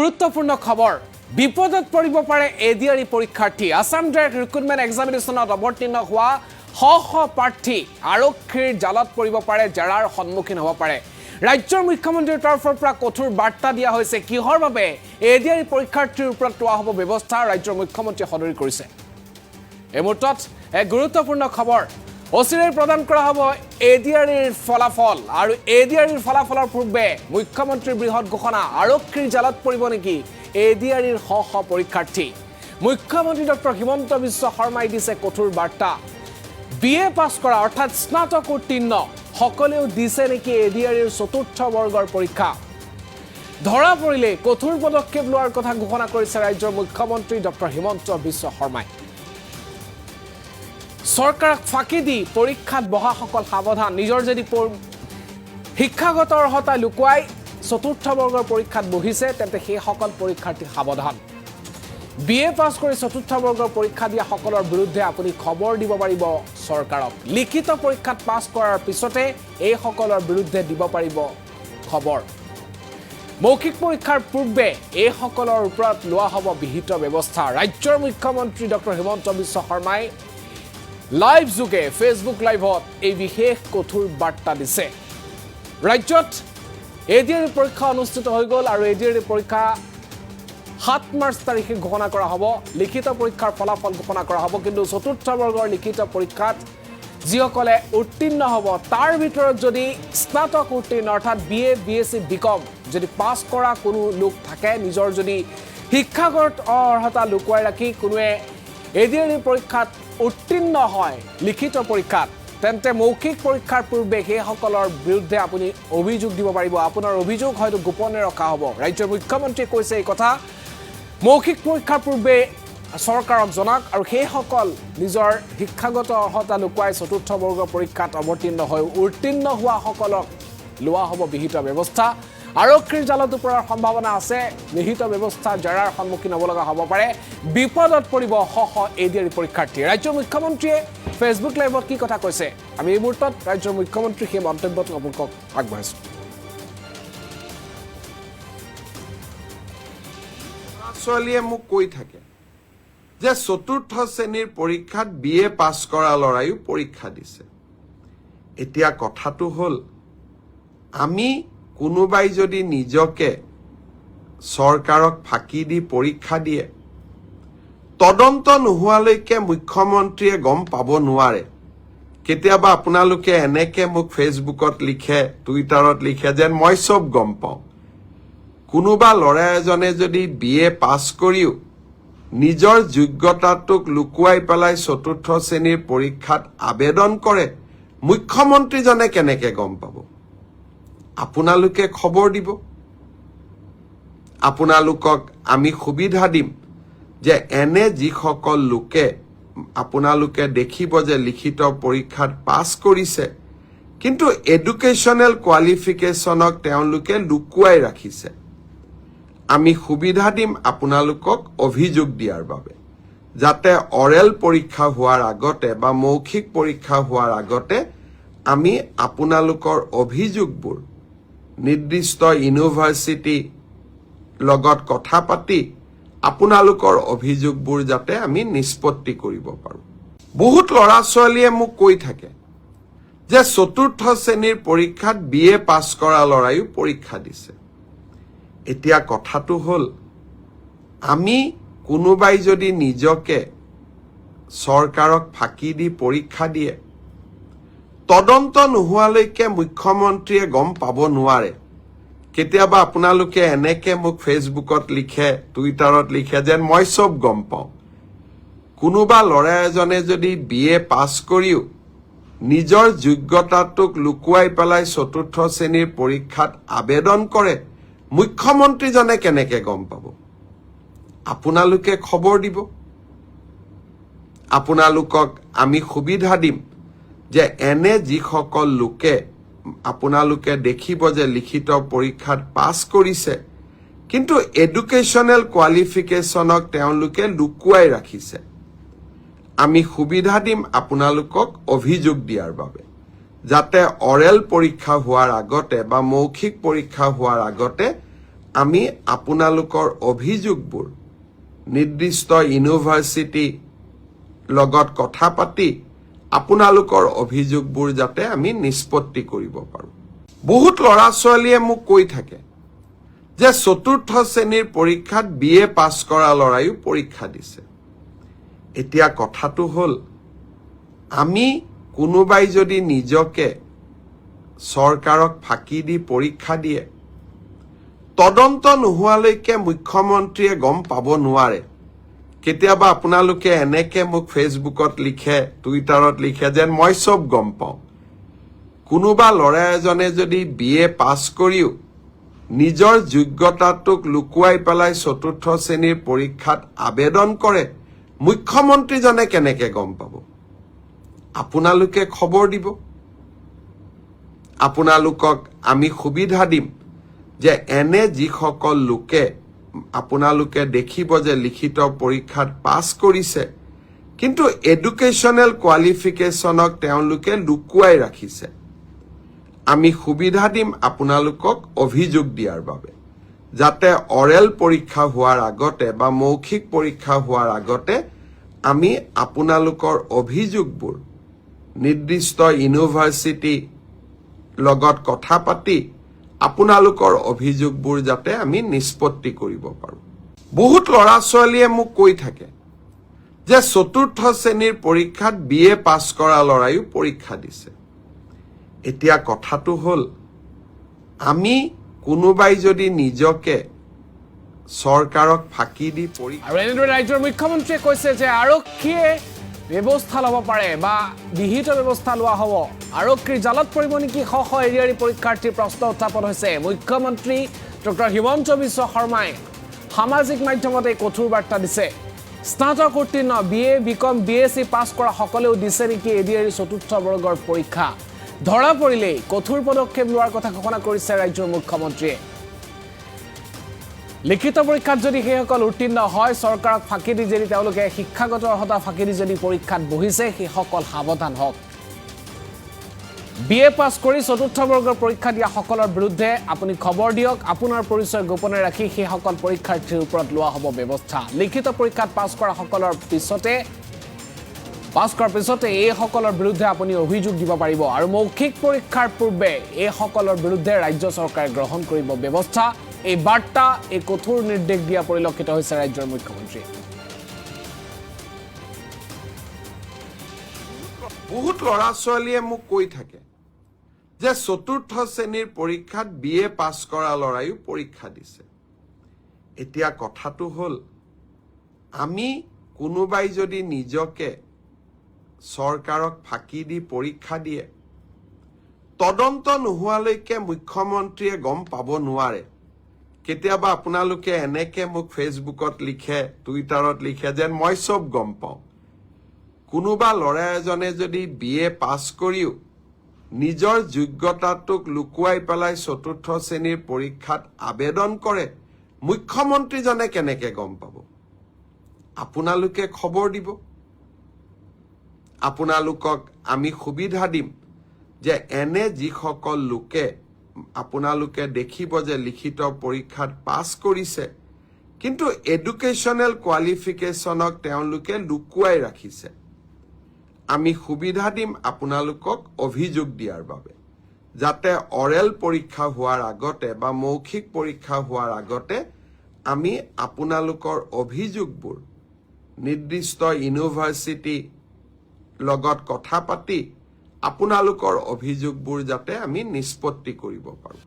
গুৰুত্বপূৰ্ণ খবৰ বিপদত পৰিব পাৰে এডিআৰই পৰীক্ষাৰ্থী আসাম ডাইৰেক্ট ৰিক্ৰুটমেণ্ট এক্সামিনেশ্যনত অৱতীৰ্ণ হোৱা শ প্ৰাৰ্থী আৰক্ষীৰ জালত পৰিব পাৰে জেৰাৰ সন্মুখীন হ'ব পাৰে ৰাজ্যৰ মুখ্যমন্ত্ৰীৰ তৰফৰ পৰা কঠোৰ বাৰ্তা দিয়া হৈছে কিহৰ বাবে এডিআৰই পৰীক্ষাৰ্থীৰ ওপৰত লোৱা হ'ব ব্যৱস্থা ৰাজ্যৰ মুখ্যমন্ত্ৰীয়ে সদৰি কৰিছে এই মুহূৰ্তত এক গুৰুত্বপূৰ্ণ খবৰ অচিৰেই প্ৰদান কৰা হ'ব এডিআৰইৰ ফলাফল আৰু এডিআৰইৰ ফলাফলৰ পূৰ্বে মুখ্যমন্ত্ৰীৰ বৃহৎ ঘোষণা আৰক্ষীৰ জালত পৰিব নেকি এডিআৰইৰ শ পৰীক্ষাৰ্থী মুখ্যমন্ত্ৰী ডক্টৰ হিমন্ত বিশ্ব শৰ্মাই দিছে কঠোৰ বাৰ্তা বিএ পাছ কৰা অৰ্থাৎ স্নাতক উত্তীৰ্ণ সকলেও দিছে নেকি এডিআৰইৰ চতুৰ্থ বৰ্গৰ পৰীক্ষা ধৰা পৰিলে কঠোৰ পদক্ষেপ লোৱাৰ কথা ঘোষণা কৰিছে ৰাজ্যৰ মুখ্যমন্ত্ৰী ডক্টৰ হিমন্ত বিশ্ব শৰ্মাই চৰকাৰক ফাঁকি দি পৰীক্ষাত বহাসকল সাৱধান নিজৰ যদি শিক্ষাগত অৰ্হতা লুকুৱাই চতুৰ্থ বৰ্গৰ পৰীক্ষাত বহিছে তেন্তে সেই সকল পৰীক্ষাৰ্থী সাৱধান বিএ পাছ কৰি চতুৰ্থ বৰ্গৰ পৰীক্ষা দিয়া সকলৰ বিৰুদ্ধে আপুনি খবৰ দিব পাৰিব চৰকাৰক লিখিত পৰীক্ষাত পাছ কৰাৰ পিছতে এই সকলৰ বিৰুদ্ধে দিব পাৰিব খবৰ মৌখিক পৰীক্ষাৰ পূৰ্বে এই সকলৰ ওপৰত লোৱা হ'ব বিহিত ব্যৱস্থা ৰাজ্যৰ মুখ্যমন্ত্ৰী ডক্টৰ হিমন্ত বিশ্ব শৰ্মাই লাইভ যোগে ফেসবুক লাইভত এই বিশেষ কঠোৰ বাৰ্তা দিছে ৰাজ্যত এডিআৰই পৰীক্ষা অনুষ্ঠিত হৈ গ'ল আৰু এডিআৰই পৰীক্ষা 7 মাৰ্চ তাৰিখে ঘোষণা কৰা হ'ব লিখিত পৰীক্ষাৰ ফলাফল ঘোষণা কৰা হ'ব কিন্তু চতুৰ্থ বৰ্গৰ লিখিত পৰীক্ষাত যিসকলে উত্তীৰ্ণ হ'ব তাৰ ভিতৰত যদি স্নাতক উত্তীৰ্ণ অৰ্থাৎ বিএ বিএসসি বিকম যদি পাছ কৰা কোনো লোক থাকে নিজৰ যদি শিক্ষাগত অৰ্হতা লুকুৱাই ৰাখি কোনোৱে এডিআৰই পৰীক্ষাত উত্তীৰ্ণ হয় লিখিত পৰীক্ষাত তেন্তে মৌখিক পৰীক্ষাৰ পূৰ্বে সেই সকলৰ বিৰুদ্ধে আপুনি অভিযোগ দিব পাৰিব আপোনাৰ অভিযোগ হয়তো গোপনে ৰখা হ'ব ৰাজ্যৰ মুখ্যমন্ত্ৰীয়ে কৈছে এই কথা মৌখিক পৰীক্ষাৰ পূৰ্বে চৰকাৰক জনাক আৰু সেই সকল নিজৰ শিক্ষাগত অৰ্হতা লুকুৱাই চতুৰ্থ বৰ্গৰ পৰীক্ষাত অৱতীৰ্ণ হৈ উত্তীৰ্ণ হোৱা সকলক লোৱা হ'ব বিহিত ব্যৱস্থা আৰক্ষীৰ জালত পৰাৰ সম্ভাৱনা আছে নিহিত ব্যৱস্থা জেৰাৰ সন্মুখীন হ'ব লগা হ'ব পাৰে বিপদত পৰিব শ এডিআৰই পৰীক্ষাৰ্থী ৰাজ্যৰ মুখ্যমন্ত্ৰীয়ে ফেসবুক লাইভত কি কথা কৈছে আমি এই মুহূৰ্তত ৰাজ্যৰ মুখ্যমন্ত্ৰী সেই মন্তব্যটো আপোনালোকক আগবঢ়াইছোঁ ছোৱালীয়ে মোক কৈ থাকে যে চতুৰ্থ শ্ৰেণীৰ পৰীক্ষাত বিএ পাছ কৰা লৰায়ো পৰীক্ষা দিছে এতিয়া কথাটো হ'ল আমি কোনোবাই যদি নিজকে চৰকাৰক ফাঁকি দি পৰীক্ষা দিয়ে তদন্ত নোহোৱালৈকে মুখ্যমন্ত্ৰীয়ে গম পাব নোৱাৰে কেতিয়াবা আপোনালোকে এনেকে মোক ফেসবুকত লিখে টুইটাৰত লিখে যেন মই সব গম পাওঁ কোনোবা ল'ৰা এজনে যদি বিএ পাছ কৰিও নিজৰ যোগ্যতাটোক লুকুৱাই পেলাই চতুৰ্থ শ্ৰেণীৰ পৰীক্ষাত আবেদন কৰে মুখ্যমন্ত্ৰীজনে কেনেকে গম পাব আপোনালোকে খবৰ দিব আপোনালোকক আমি সুবিধা দিম যে এনে যিসকল লোকে আপোনালোকে দেখিব যে লিখিত পৰীক্ষাত পাছ কৰিছে কিন্তু এডুকেশ্যনেল কোৱালিফিকেশ্যনক তেওঁলোকে লুকুৱাই ৰাখিছে আমি সুবিধা দিম আপোনালোকক অভিযোগ দিয়াৰ বাবে যাতে অৰেল পৰীক্ষা হোৱাৰ আগতে বা মৌখিক পৰীক্ষা হোৱাৰ আগতে আমি আপোনালোকৰ অভিযোগবোৰ নিৰ্দিষ্ট ইউনিভাৰ্চিটি লগত কথা পাতি আপোনালোকৰ অভিযোগবোৰ যাতে আমি নিষ্পত্তি কৰিব পাৰোঁ বহুত ল'ৰা ছোৱালীয়ে মোক কৈ থাকে যে চতুৰ্থ শ্ৰেণীৰ পৰীক্ষাত বিএ পাছ কৰা লৰায়ো পৰীক্ষা দিছে এতিয়া কথাটো হ'ল আমি কোনোবাই যদি নিজকে চৰকাৰক ফাঁকি দি পৰীক্ষা দিয়ে তদন্ত নোহোৱালৈকে মুখ্যমন্ত্ৰীয়ে গম পাব নোৱাৰে কেতিয়াবা আপোনালোকে এনেকে মোক ফেসবুকত লিখে টুইটাৰত লিখে যেন মই সব গম পাওঁ কোনোবা ল'ৰা এজনে যদি বিএ পাছ কৰিও নিজৰ যোগ্যতাটোক লুকুৱাই পেলাই চতুৰ্থ শ্ৰেণীৰ পৰীক্ষাত আবেদন কৰে মুখ্যমন্ত্ৰীজনে কেনেকে গম পাব আপোনালোকে খবৰ দিব আপোনালোকক আমি সুবিধা দিম যে এনে যিসকল লোকে আপোনালোকে দেখিব যে লিখিত পৰীক্ষাত পাছ কৰিছে কিন্তু এডুকেশ্যনেল কোৱালিফিকেশ্যনক তেওঁলোকে লুকুৱাই ৰাখিছে আমি সুবিধা দিম আপোনালোকক অভিযোগ দিয়াৰ বাবে যাতে অৰেল পৰীক্ষা হোৱাৰ আগতে বা মৌখিক পৰীক্ষা হোৱাৰ আগতে আমি আপোনালোকৰ অভিযোগবোৰ নিৰ্দিষ্ট ইউনিভাৰ্চিটি লগত কথা পাতি আপোনালোকৰ অভিযোগবোৰ যাতে আমি নিষ্পত্তি কৰিব পাৰোঁ। বহুত ল'ৰা ছোৱালীয়ে মোক কৈ থাকে যে চতুৰ্থ শ্ৰেণীৰ পৰীক্ষাত BA পাছ কৰা ল'ৰায়ো পৰীক্ষা দিছে। এতিয়া কথাটো হ'ল আমি কোনোবাই যদি নিজকে চৰকাৰক ফাঁকি দি পৰীক্ষা দিয়ে, তদন্ত নোহোৱালৈকে মুখ্যমন্ত্ৰীয়ে গম পাব নোৱাৰে। কেতিয়াবা আপোনালোকে এনেকে মোক ফেচবুকত লিখে, টুইটাৰত লিখে যেন মই চব গম পাওঁ। কোনোবা ল'ৰা এজনে যদি BA পাছ কৰিও নিজৰ যোগ্যতাটোক লুকুৱাই পেলাই চতুৰ্থ শ্ৰেণীৰ পৰীক্ষাত আবেদন কৰে, মুখ্যমন্ত্ৰীজনে কেনেকে গম পাব? আপোনালোকে খবৰ দিব। আপোনালোকক আমি সুবিধা দিম যে এনে যিসকল লোকে আপোনালোকে দেখিব যে লিখিত পৰীক্ষাত পাছ কৰিছে, কিন্তু এডুকেশ্যনেল কোৱালিফিকেশ্যনক তেওঁলোকে লুকুৱাই ৰাখিছে, আমি সুবিধা দিম আপোনালোকক অভিযোগ দিয়াৰ বাবে, যাতে অৰেল পৰীক্ষা হোৱাৰ আগতে বা মৌখিক পৰীক্ষা হোৱাৰ আগতে আমি আপোনালোকৰ অভিযোগবোৰ নিৰ্দিষ্ট ইউনিভাৰ্চিটি লগত কথা পাতি আপোনালোকৰ অভিযোগবোৰ যাতে আমি নিষ্পত্তি কৰিব পাৰোঁ। বহুত ল'ৰা ছোৱালীয়ে মোক কৈ থাকে যে চতুৰ্থ শ্ৰেণীৰ পৰীক্ষাত BA পাছ কৰা ল'ৰায়ো পৰীক্ষা দিছে। এতিয়া কথাটো হ'ল আমি কোনোবাই যদি নিজকে চৰকাৰক ফাঁকি দি আৰু এনেদৰে ৰাজ্যৰ মুখ্যমন্ত্ৰীয়ে কৈছে যে আৰক্ষীয়ে ব্যৱস্থা ল'ব পাৰে বা বিহিত ব্যৱস্থা লোৱা হ'ব। আৰক্ষীৰ জালত পৰিব নেকি শ শ এৰিয়াৰী পৰীক্ষাৰ্থীৰ প্ৰশ্ন উত্থাপন হৈছে। মুখ্যমন্ত্ৰী ডক্টৰ হিমন্ত বিশ্ব শৰ্মাই সামাজিক মাধ্যমত এই কঠোৰ বাৰ্তা দিছে। স্নাতক উত্তীৰ্ণ BA, BCom, BSc পাছ কৰা সকলেও দিছে নেকি এৰিয়াৰী চতুৰ্থ বৰ্গৰ পৰীক্ষা? ধৰা পৰিলেই কঠোৰ পদক্ষেপ লোৱাৰ কথা ঘোষণা কৰিছে ৰাজ্যৰ মুখ্যমন্ত্ৰীয়ে। লিখিত পৰীক্ষাত যদি সেইসকল উত্তীৰ্ণ হয়, চৰকাৰক ফাঁকি দি যদি তেওঁলোকে শিক্ষাগত অৰ্হতা ফাঁকি দি যদি পৰীক্ষাত বহিছে, সেইসকল সাৱধান হওক। BA পাছ কৰি চতুৰ্থ বৰ্গৰ পৰীক্ষা দিয়া সকলৰ বিৰুদ্ধে আপুনি খবৰ দিয়ক। আপোনাৰ পৰিচয় গোপনে ৰাখি সেইসকল পৰীক্ষাৰ্থীৰ ওপৰত লোৱা হ'ব ব্যৱস্থা। লিখিত পৰীক্ষাত পাছ কৰাৰ পিছতে এইসকলৰ বিৰুদ্ধে আপুনি অভিযোগ দিব পাৰিব। আৰু মৌখিক পৰীক্ষাৰ পূৰ্বে এইসকলৰ বিৰুদ্ধে ৰাজ্য চৰকাৰে গ্ৰহণ কৰিব ব্যৱস্থা। এই বাৰ্তা, এই কঠোৰ নিৰ্দেশ দিয়া পৰিলক্ষিত হৈছে ৰাজ্যৰ মুখ্যমন্ত্ৰীয়ে। বহুত ল'ৰা ছোৱালীয়ে মোক কৈ থাকে যে চতুৰ্থ শ্ৰেণীৰ পৰীক্ষাত BA পাছ কৰা ল'ৰায়ো পৰীক্ষা দিছে। এতিয়া কথাটো হ'ল আমি কোনোবাই যদি নিজকে চৰকাৰক ফাঁকি দি পৰীক্ষা দিয়ে, তদন্ত নোহোৱালৈকে মুখ্যমন্ত্ৰীয়ে গম পাব নোৱাৰে। কেতিয়াবা আপোনালোকে এনেকে মোক ফেচবুকত লিখে, টুইটাৰত লিখে যেন মই চব গম পাওঁ। কোনোবা ল'ৰা এজনে যদি BA পাছ কৰিও নিজৰ যোগ্যতাটোক লুকুৱাই পেলাই চতুৰ্থ শ্ৰেণীৰ পৰীক্ষাত আবেদন কৰে, মুখ্যমন্ত্ৰীজনে কেনেকে গম পাব? আপোনালোকে খবৰ দিব। আপোনালোকক আমি সুবিধা দিম যে এনে যিসকল লোকে আপোনালোকে দেখিব যে লিখিত পৰীক্ষাত পাছ কৰিছে, কিন্তু এডুকেশ্যনেল কোৱালিফিকেশ্যনক তেওঁলোকে লুকুৱাই ৰাখিছে, আমি সুবিধা দিম আপোনালোকক অভিযোগ দিয়াৰ বাবে, যাতে অৰেল পৰীক্ষা হোৱাৰ আগতে বা মৌখিক পৰীক্ষা হোৱাৰ আগতে আমি আপোনালোকৰ অভিযোগবোৰ নিৰ্দিষ্ট ইউনিভাৰ্চিটি লগত কথা পাতি আপোনালোকৰ অভিযোগবোৰ যাতে আমি নিষ্পত্তি কৰিব পাৰোঁ।